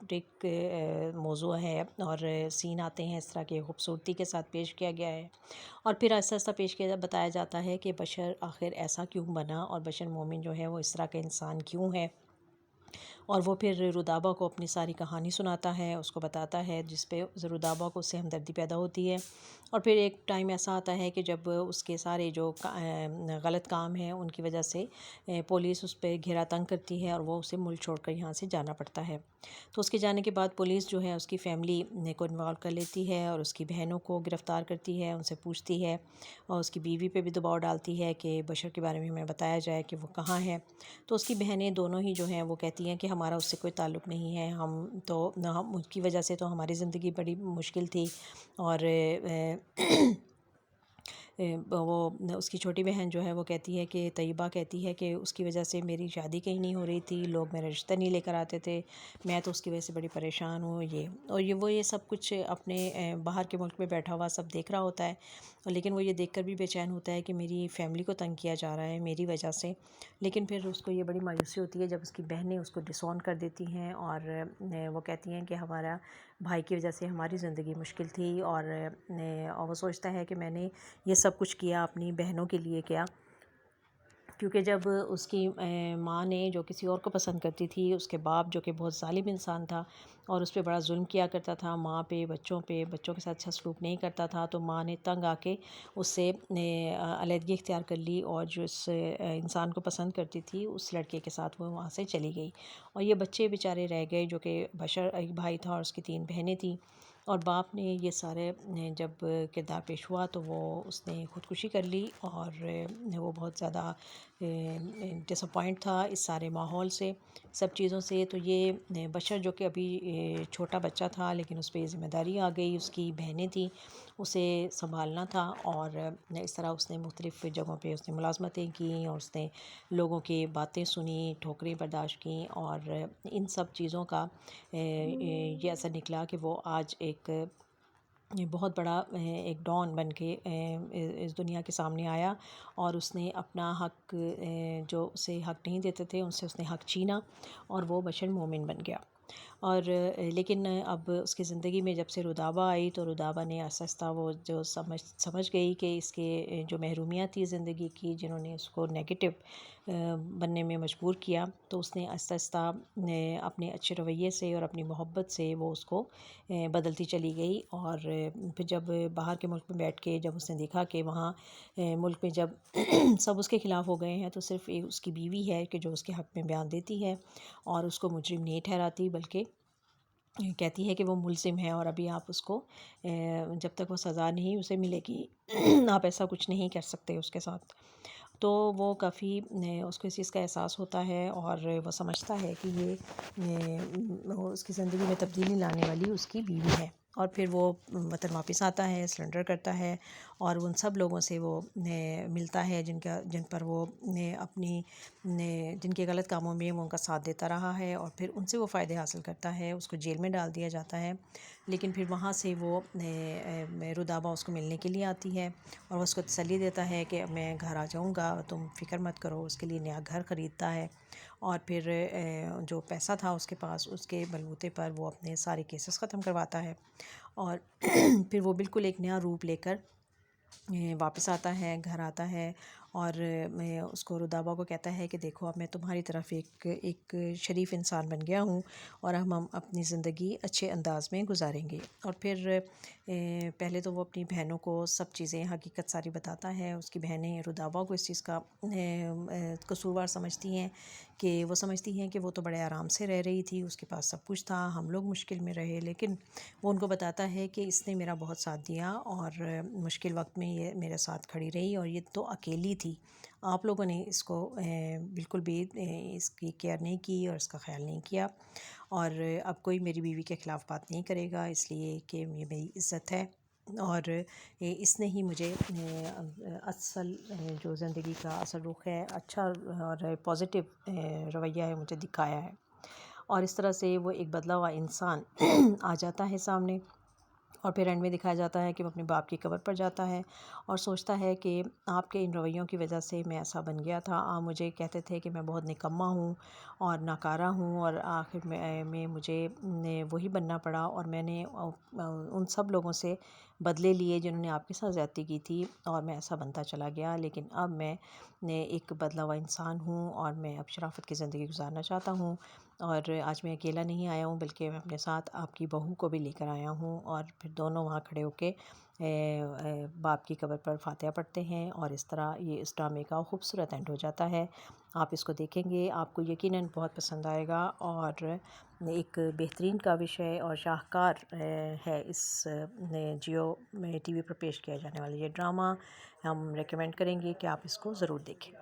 Dramatic موضوع ہے اور سین آتے ہیں اس طرح کے خوبصورتی کے ساتھ پیش کیا گیا ہے، اور پھر آہستہ آہستہ پیش کیا بتایا جاتا ہے کہ بشر آخر ایسا کیوں بنا، اور بشر مومن جو ہے وہ اس طرح کا انسان کیوں ہے، اور وہ پھر رودابہ کو اپنی ساری کہانی سناتا ہے، اس کو بتاتا ہے، جس پہ رودابہ کو اس سے ہمدردی پیدا ہوتی ہے، اور پھر ایک ٹائم ایسا آتا ہے کہ جب اس کے سارے جو غلط کام ہیں ان کی وجہ سے پولیس اس پہ گھیرا تنگ کرتی ہے اور وہ اسے ملک چھوڑ کر یہاں سے جانا پڑتا ہے۔ تو اس کے جانے کے بعد پولیس جو ہے اس کی فیملی کو انوالو کر لیتی ہے اور اس کی بہنوں کو گرفتار کرتی ہے، ان سے پوچھتی ہے، اور اس کی بیوی پہ بھی دباؤ ڈالتی ہے کہ بشر کے بارے میں ہمیں بتایا جائے کہ وہ کہاں ہے۔ تو اس کی بہنیں دونوں ہی جو ہیں وہ کہتی ہیں کہ ہمارا اس سے کوئی تعلق نہیں ہے، ہم اس کی وجہ سے تو ہماری زندگی بڑی مشکل تھی، اور وہ اس کی چھوٹی بہن جو ہے وہ کہتی ہے کہ طیبہ کہتی ہے کہ اس کی وجہ سے میری شادی کہیں نہیں ہو رہی تھی، لوگ میرا رشتہ نہیں لے کر آتے تھے، میں تو اس کی وجہ سے بڑی پریشان ہوں، وہ یہ سب کچھ اپنے باہر کے ملک میں بیٹھا ہوا سب دیکھ رہا ہوتا ہے، لیکن وہ یہ دیکھ کر بھی بے چین ہوتا ہے کہ میری فیملی کو تنگ کیا جا رہا ہے میری وجہ سے، لیکن پھر اس کو یہ بڑی مایوسی ہوتی ہے جب اس کی بہنیں اس کو ڈسون کر دیتی ہیں، اور وہ کہتی ہیں کہ ہمارا بھائی کی وجہ سے ہماری زندگی مشکل تھی، اور وہ سوچتا ہے کہ میں نے یہ سب کچھ کیا اپنی بہنوں کے لیے کیا، کیونکہ جب اس کی ماں نے جو کسی اور کو پسند کرتی تھی، اس کے باپ جو کہ بہت ظالم انسان تھا اور اس پہ بڑا ظلم کیا کرتا تھا، ماں پہ بچوں کے ساتھ اچھا سلوک نہیں کرتا تھا، تو ماں نے تنگ آ کے اس سے علیحدگی اختیار کر لی، اور جو اس انسان کو پسند کرتی تھی اس لڑکے کے ساتھ وہ وہاں سے چلی گئی، اور یہ بچے بیچارے رہ گئے جو کہ بشر ایک بھائی تھا اور اس کی 3 بہنیں تھیں، اور باپ نے یہ سارے جب کردار پیش ہوا تو وہ اس نے خودکشی کر لی، اور وہ بہت زیادہ ڈس اپوائنٹ تھا اس سارے ماحول سے، سب چیزوں سے، تو یہ بشر جو کہ ابھی چھوٹا بچہ تھا لیکن اس پہ یہ ذمہ داری آ گئی، اس کی بہنیں تھیں اسے سنبھالنا تھا، اور اس طرح اس نے مختلف جگہوں پہ اس نے ملازمتیں کیں، اور اس نے لوگوں کی باتیں سنی، ٹھوکریں برداشت کیں، اور ان سب چیزوں کا یہ اثر نکلا کہ وہ آج ایک بہت بڑا ایک ڈان بن کے اس دنیا کے سامنے آیا، اور اس نے اپنا حق جو اسے حق نہیں دیتے تھے ان سے اس نے حق چھینا، اور وہ بشر مومن بن گیا، اور لیکن اب اس کی زندگی میں جب سے رودابہ آئی تو رودابہ نے آہستہ آہستہ وہ جو سمجھ گئی کہ اس کے جو محرومیات تھی زندگی کی جنہوں نے اس کو نیگیٹو بننے میں مجبور کیا، تو اس نے آہستہ آہستہ اپنے اچھے رویے سے اور اپنی محبت سے وہ اس کو بدلتی چلی گئی، اور پھر جب باہر کے ملک میں بیٹھ کے جب اس نے دیکھا کہ وہاں ملک میں جب سب اس کے خلاف ہو گئے ہیں تو صرف اس کی بیوی ہے کہ جو اس کے حق میں بیان دیتی ہے اور اس کو مجرم نہیں ٹھہراتی، بلکہ کہتی ہے کہ وہ ملزم ہے اور ابھی آپ اس کو جب تک وہ سزا نہیں اسے ملے گی آپ ایسا کچھ نہیں کر سکتے اس کے ساتھ، تو وہ کافی اس کو اس چیز کا احساس ہوتا ہے اور وہ سمجھتا ہے کہ یہ اس کی زندگی میں تبدیلی لانے والی اس کی بیوی ہے، اور پھر وہ وطن واپس آتا ہے، سرنڈر کرتا ہے، اور ان سب لوگوں سے وہ ملتا ہے جن پر وہ اپنی جن کے غلط کاموں میں وہ ان کا ساتھ دیتا رہا ہے، اور پھر ان سے وہ فائدے حاصل کرتا ہے، اس کو جیل میں ڈال دیا جاتا ہے، لیکن پھر وہاں سے وہ رودابہ اس کو ملنے کے لیے آتی ہے اور وہ اس کو تسلی دیتا ہے کہ میں گھر آ جاؤں گا، تم فکر مت کرو، اس کے لیے نیا گھر خریدتا ہے، اور پھر جو پیسہ تھا اس کے پاس اس کے بلبوتے پر وہ اپنے سارے کیسز ختم کرواتا ہے، اور پھر وہ بالکل ایک نیا روپ لے کر واپس آتا ہے، گھر آتا ہے، اور میں اس کو رودابہ کو کہتا ہے کہ دیکھو اب میں تمہاری طرف ایک شریف انسان بن گیا ہوں اور ہم اپنی زندگی اچھے انداز میں گزاریں گے، اور پھر پہلے تو وہ اپنی بہنوں کو سب چیزیں حقیقت ساری بتاتا ہے، اس کی بہنیں رودابہ کو اس چیز کا قصوروار سمجھتی ہیں کہ وہ سمجھتی ہیں کہ وہ تو بڑے آرام سے رہ رہی تھی، اس کے پاس سب کچھ تھا، ہم لوگ مشکل میں رہے، لیکن وہ ان کو بتاتا ہے کہ اس نے میرا بہت ساتھ دیا اور مشکل وقت میں یہ میرے ساتھ کھڑی رہی، اور یہ تو اکیلی تھی، آپ لوگوں نے اس کو بالکل بھی اس کی کیئر نہیں کی اور اس کا خیال نہیں کیا، اور اب کوئی میری بیوی کے خلاف بات نہیں کرے گا، اس لیے کہ یہ میری عزت ہے، اور اس نے ہی مجھے اصل جو زندگی کا اصل رخ ہے، اچھا اور پازیٹیو رویہ ہے مجھے دکھایا ہے، اور اس طرح سے وہ ایک بدلا ہوا انسان آ جاتا ہے سامنے، اور پھر اینڈ میں دکھایا جاتا ہے کہ وہ اپنے باپ کی قبر پر جاتا ہے اور سوچتا ہے کہ آپ کے ان رویوں کی وجہ سے میں ایسا بن گیا تھا، آپ مجھے کہتے تھے کہ میں بہت نکما ہوں اور ناکارہ ہوں، اور آخر میں مجھے وہی بننا پڑا، اور میں نے ان سب لوگوں سے بدلے لیے جنہوں نے آپ کے ساتھ زیادتی کی تھی، اور میں ایسا بنتا چلا گیا، لیکن اب میں ایک بدلا ہوا انسان ہوں اور میں اب شرافت کی زندگی گزارنا چاہتا ہوں، اور آج میں اکیلا نہیں آیا ہوں بلکہ میں اپنے ساتھ آپ کی بہو کو بھی لے کر آیا ہوں، اور پھر دونوں وہاں کھڑے ہو کے باپ کی قبر پر فاتحہ پڑھتے ہیں، اور اس طرح یہ اس ڈرامے کا خوبصورت اینڈ ہو جاتا ہے۔ آپ اس کو دیکھیں گے، آپ کو یقیناً بہت پسند آئے گا، اور ایک بہترین کاوش ہے اور شاہکار ہے اس جیو میں ٹی وی پر پیش کیا جانے والا یہ ڈرامہ، ہم ریکمینڈ کریں گے کہ آپ اس کو ضرور دیکھیں۔